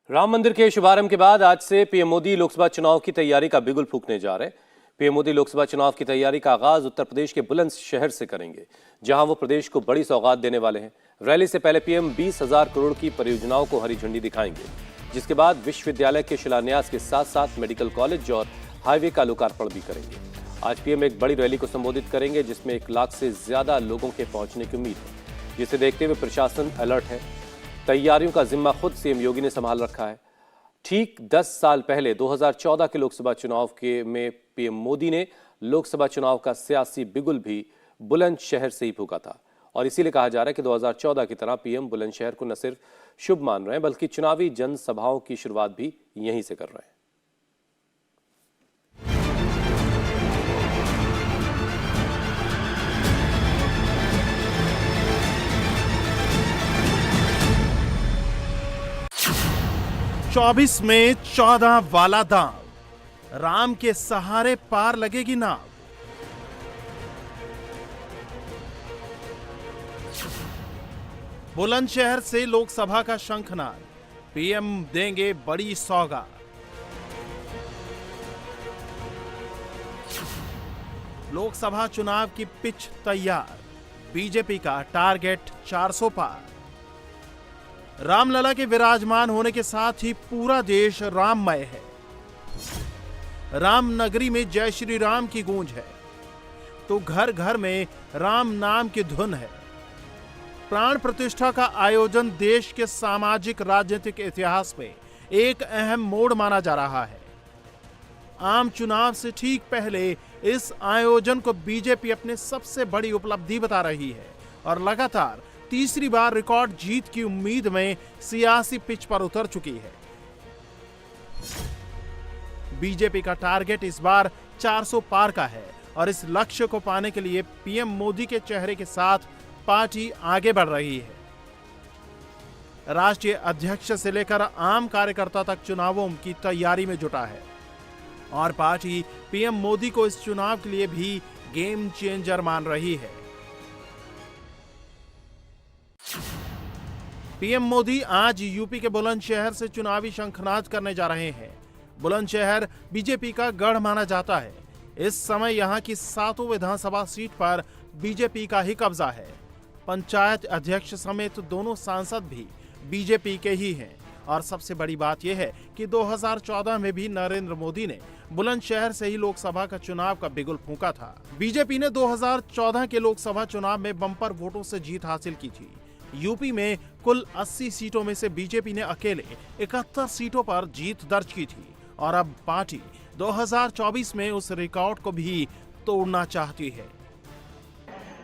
राम मंदिर के शुभारंभ के बाद आज से पीएम मोदी लोकसभा चुनाव की तैयारी का बिगुल फूंकने जा रहे हैं। पीएम मोदी लोकसभा चुनाव की तैयारी का आगाज उत्तर प्रदेश के बुलंदशहर से करेंगे, जहां वो प्रदेश को बड़ी सौगात देने वाले हैं। रैली से पहले पीएम 20,000 करोड़ की परियोजनाओं को हरी झंडी दिखाएंगे, जिसके बाद विश्वविद्यालय के शिलान्यास के साथ साथ मेडिकल कॉलेज और हाईवे का लोकार्पण भी करेंगे। आज पीएम एक बड़ी रैली को संबोधित करेंगे, जिसमें 1 लाख से ज्यादा लोगों के पहुंचने की उम्मीद है, जिसे देखते हुए प्रशासन अलर्ट है। तैयारियों का जिम्मा खुद सीएम योगी ने संभाल रखा है। ठीक 10 साल पहले 2014 के लोकसभा चुनाव में पीएम मोदी ने लोकसभा चुनाव का सियासी बिगुल भी बुलंदशहर से ही फूंका था, और इसीलिए कहा जा रहा है कि 2014 की तरह पीएम बुलंदशहर को न सिर्फ शुभ मान रहे हैं, बल्कि चुनावी जनसभाओं की शुरुआत भी यहीं से कर रहे हैं। चौबीस में 14 वाला दांव, राम के सहारे पार लगेगी नाव। बुलंदशहर से लोकसभा का शंखनाद, पीएम देंगे बड़ी सौगात। लोकसभा चुनाव की पिच तैयार, बीजेपी का टारगेट 400 पार। रामलला के विराजमान होने के साथ ही पूरा देश राममय है। राम नगरी में जय श्री राम की गूंज है, तो घर घर में राम नाम की धुन है। प्राण प्रतिष्ठा का आयोजन देश के सामाजिक राजनीतिक इतिहास में एक अहम मोड़ माना जा रहा है। आम चुनाव से ठीक पहले इस आयोजन को बीजेपी अपने सबसे बड़ी उपलब्धि बता रही है और लगातार तीसरी बार रिकॉर्ड जीत की उम्मीद में सियासी पिच पर उतर चुकी है। बीजेपी का टारगेट इस बार 400 पार का है, और इस लक्ष्य को पाने के लिए पीएम मोदी के चेहरे के साथ पार्टी आगे बढ़ रही है। राष्ट्रीय अध्यक्ष से लेकर आम कार्यकर्ता तक चुनावों की तैयारी में जुटा है, और पार्टी पीएम मोदी को इस चुनाव के लिए भी गेम चेंजर मान रही है। पीएम मोदी आज यूपी के बुलंदशहर से चुनावी शंखनाद करने जा रहे हैं। बुलंदशहर बीजेपी का गढ़ माना जाता है। इस समय यहां की 7 विधानसभा सीट पर बीजेपी का ही कब्जा है। पंचायत अध्यक्ष समेत दोनों सांसद भी बीजेपी के ही हैं, और सबसे बड़ी बात यह है कि 2014 में भी नरेंद्र मोदी ने बुलंदशहर से ही लोकसभा का चुनाव का बिगुल फूंका था। बीजेपी ने 2014 के लोकसभा चुनाव में बम्पर वोटों से जीत हासिल की थी। यूपी में कुल 80 सीटों में से बीजेपी ने अकेले 71 सीटों पर जीत दर्ज की थी, और अब पार्टी 2024 में उस रिकॉर्ड को भी तोड़ना चाहती है।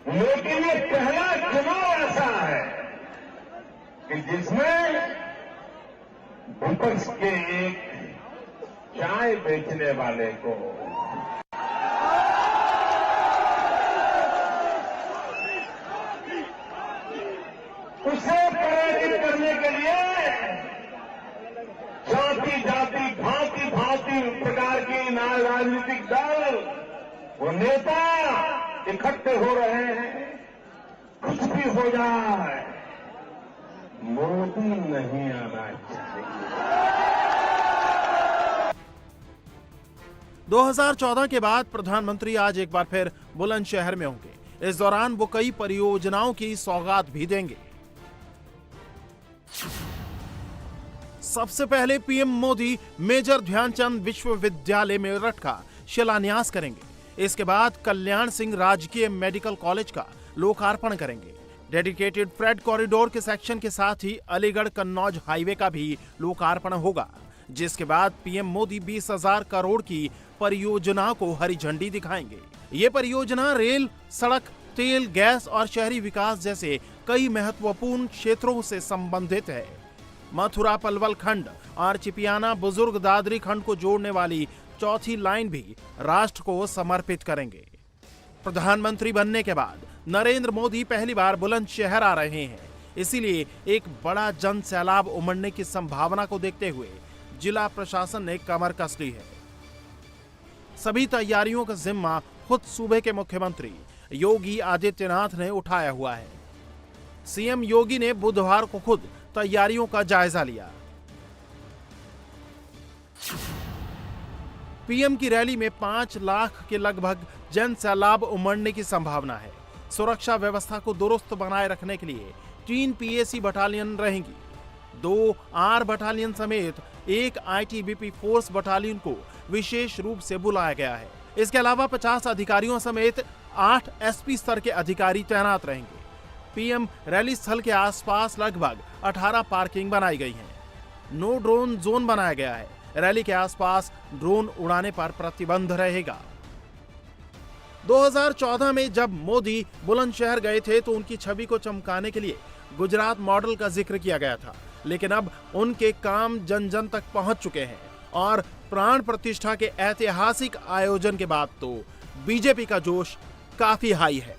लेकिन ये पहला चुनाव ऐसा है कि जिसमें विपक्ष के एक चाय बेचने वाले को उसे पराजित करने के लिए जाति जाति भांति भांति प्रकार की राजनीतिक दल, वो नेता इकट्ठे हो रहे हैं। कुछ भी हो जाए, मोदी नहीं आना चाहिए। 2014 के बाद प्रधानमंत्री आज एक बार फिर बुलंदशहर में होंगे। इस दौरान वो कई परियोजनाओं की सौगात भी देंगे। सबसे पहले पीएम मोदी मेजर ध्यानचंद विश्वविद्यालय मेरठ का शिलान्यास करेंगे। इसके बाद कल्याण सिंह राजकीय मेडिकल कॉलेज का लोकार्पण करेंगे। डेडिकेटेड फ्रेट कॉरिडोर के सेक्शन के साथ ही अलीगढ़ कन्नौज हाईवे का भी लोकार्पण होगा, जिसके बाद पीएम मोदी 20,000 करोड़ की परियोजना को हरी झंडी दिखाएंगे। ये परियोजना रेल, सड़क, तेल, गैस और शहरी विकास जैसे कई महत्वपूर्ण क्षेत्रों से संबंधित है। मथुरा पलवल खंड और चिपियाना बुजुर्ग दादरी खंड को जोड़ने वाली चौथी लाइन भी राष्ट्र को समर्पित करेंगे। प्रधानमंत्री बनने के बाद नरेंद्र मोदी पहली बार बुलंदशहर आ रहे हैं, इसीलिए एक बड़ा जन सैलाब उमड़ने की संभावना को देखते हुए जिला प्रशासन ने कमर कस ली है। सभी तैयारियों का जिम्मा खुद सूबे के मुख्यमंत्री योगी आदित्यनाथ ने उठाया हुआ है। सीएम योगी ने बुधवार को खुद तैयारियों का जायजा लिया। पीएम की रैली में 5 लाख के लगभग जन सैलाब उमड़ने की संभावना है। सुरक्षा व्यवस्था को दुरुस्त बनाए रखने के लिए 3 पीएसी बटालियन रहेंगी। 2 आर बटालियन समेत 1 आईटीबीपी फोर्स बटालियन को विशेष रूप से बुलाया गया है। इसके अलावा 50 अधिकारियों समेत 8 एसपी स्तर के अधिकारी तैनात रहेंगे। पीएम रैली स्थल के आसपास लगभग 18 पार्किंग बनाई गई हैं। नो ड्रोन जोन बनाया गया है। रैली के आसपास ड्रोन उड़ाने पर प्रतिबंध रहेगा। 2014 में जब मोदी बुलंदशहर गए थे तो उनकी छवि को चमकाने के लिए गुजरात मॉडल का जिक्र किया गया था, लेकिन अब उनके काम जन जन तक पहुंच चुके हैं और प्राण प्रतिष्ठा के ऐतिहासिक आयोजन के बाद तो बीजेपी का जोश काफी हाई है।